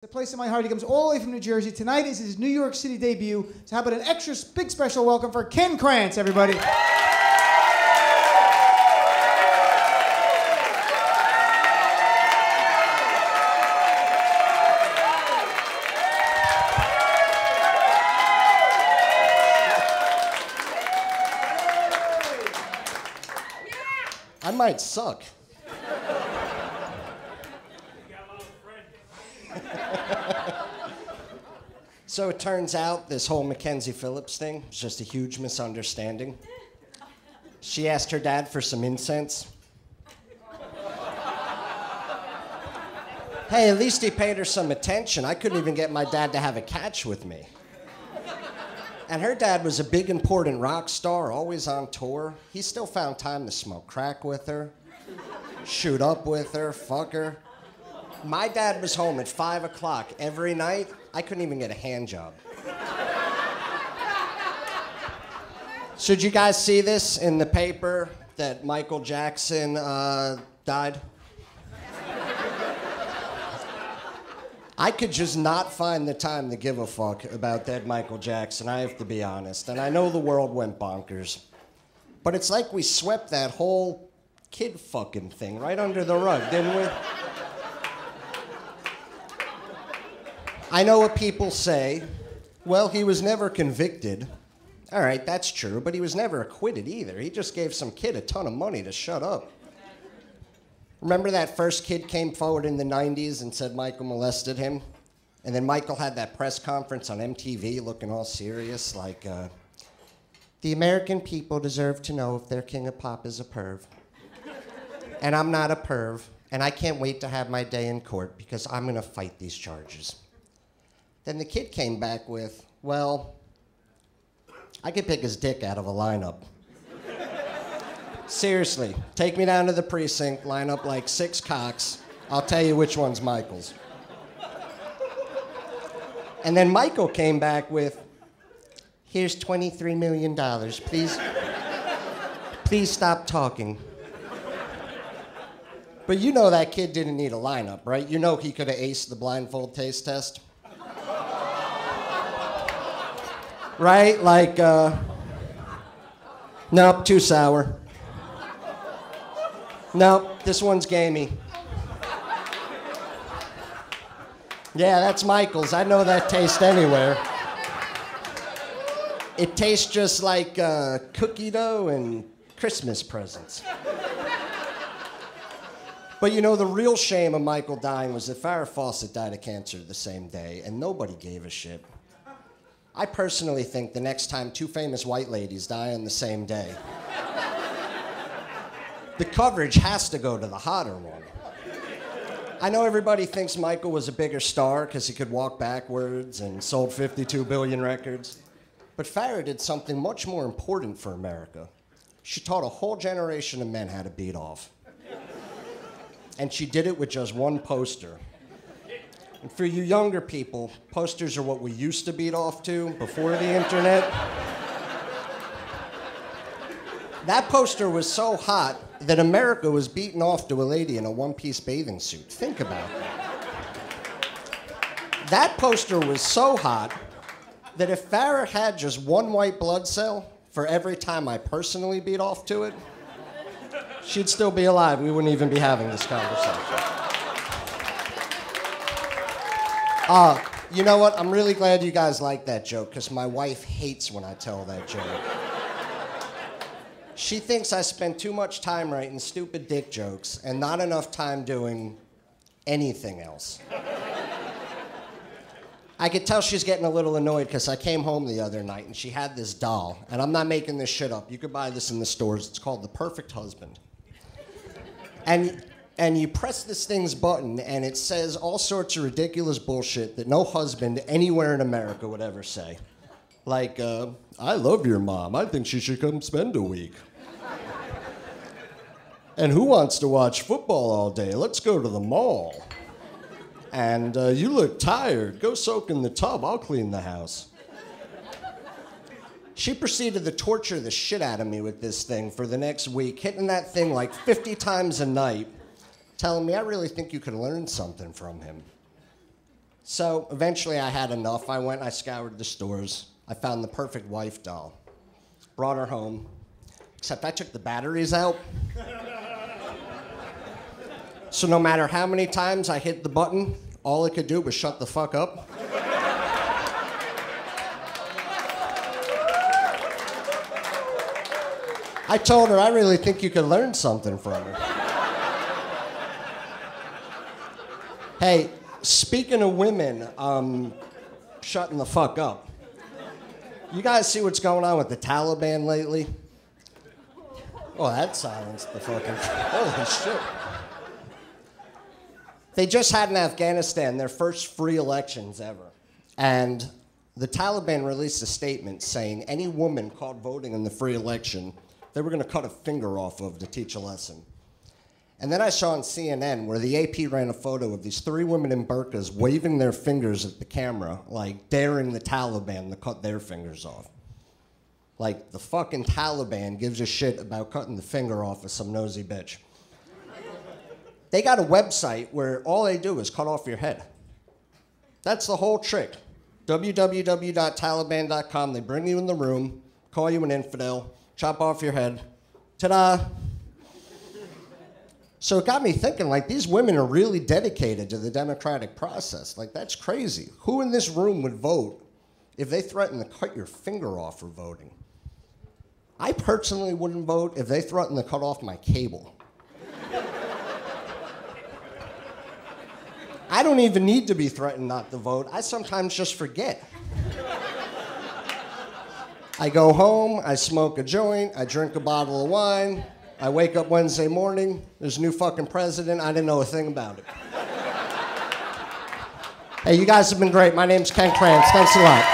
The place in my heart. He comes all the way from New Jersey. Tonight is his New York City debut. So how about an extra big special welcome for Ken Krantz, everybody. I might suck. So it turns out this whole Mackenzie Phillips thing was just a huge misunderstanding. She asked her dad for some incense. Hey, at least he paid her some attention. I couldn't even get my dad to have a catch with me. And her dad was a big, important rock star, always on tour. He still found time to smoke crack with her, shoot up with her, fuck her. My dad was home at 5 o'clock every night. I couldn't even get a hand job. So did you guys see this in the paper that Michael Jackson died? I could just not find the time to give a fuck about dead Michael Jackson, I have to be honest. And I know the world went bonkers. But it's like we swept that whole kid fucking thing right under the rug, didn't we? I know what people say. Well, he was never convicted. All right, that's true, but he was never acquitted either. He just gave some kid a ton of money to shut up. Remember that first kid came forward in the 90s and said Michael molested him? And then Michael had that press conference on MTV looking all serious, like, the American people deserve to know if their king of pop is a perv. And I'm not a perv, and I can't wait to have my day in court because I'm gonna fight these charges. Then the kid came back with, well, I could pick his dick out of a lineup. Seriously, take me down to the precinct, line up like 6 cocks. I'll tell you which one's Michael's. And then Michael came back with, here's $23 million. Please stop talking. But you know that kid didn't need a lineup, right? You know he could have aced the blindfold taste test. Right? Like, nope, too sour. Nope, this one's gamey. Yeah, that's Michael's. I know that taste anywhere. It tastes just like cookie dough and Christmas presents. But you know, the real shame of Michael dying was that Farrah Fawcett died of cancer the same day, and nobody gave a shit. I personally think the next time 2 famous white ladies die on the same day, the coverage has to go to the hotter one. I know everybody thinks Michael was a bigger star because he could walk backwards and sold 52 billion records. But Farrah did something much more important for America. She taught a whole generation of men how to beat off. And she did it with just one poster. And for you younger people, posters are what we used to beat off to before the internet. That poster was so hot that America was beating off to a lady in a one-piece bathing suit. Think about that. That poster was so hot that if Farrah had just one white blood cell for every time I personally beat off to it, she'd still be alive. We wouldn't even be having this conversation. You know what? I'm really glad you guys like that joke, because my wife hates when I tell that joke. She thinks I spend too much time writing stupid dick jokes and not enough time doing anything else. I could tell she's getting a little annoyed because I came home the other night and she had this doll, and I'm not making this shit up. You could buy this in the stores. It's called the Perfect Husband. And you press this thing's button, and it says all sorts of ridiculous bullshit that no husband anywhere in America would ever say. Like, I love your mom. I think she should come spend a week. And who wants to watch football all day? Let's go to the mall. And you look tired. Go soak in the tub. I'll clean the house. She proceeded to torture the shit out of me with this thing for the next week, hitting that thing like 50 times a night, telling me, I really think you could learn something from him. So eventually I had enough. I went, I scoured the stores. I found the perfect wife doll. Brought her home. Except I took the batteries out. So no matter how many times I hit the button, all it could do was shut the fuck up. I told her, I really think you could learn something from her. Hey, speaking of women, shutting the fuck up. You guys see what's going on with the Taliban lately? Oh, that silenced the fucking... Holy shit. They just had in Afghanistan their first free elections ever. And the Taliban released a statement saying any woman caught voting in the free election, they were going to cut a finger off of to teach a lesson. And then I saw on CNN where the AP ran a photo of these 3 women in burqas waving their fingers at the camera, like daring the Taliban to cut their fingers off. Like the fucking Taliban gives a shit about cutting the finger off of some nosy bitch. They got a website where all they do is cut off your head. That's the whole trick. www.taliban.com. They bring you in the room, call you an infidel, chop off your head. Ta-da! So it got me thinking, like, these women are really dedicated to the democratic process. Like, that's crazy. Who in this room would vote if they threatened to cut your finger off for voting? I personally wouldn't vote if they threatened to cut off my cable. I don't even need to be threatened not to vote. I sometimes just forget. I go home, I smoke a joint, I drink a bottle of wine, I wake up Wednesday morning, there's a new fucking president, I didn't know a thing about it. Hey, you guys have been great. My name's Ken Krantz. Thanks a lot.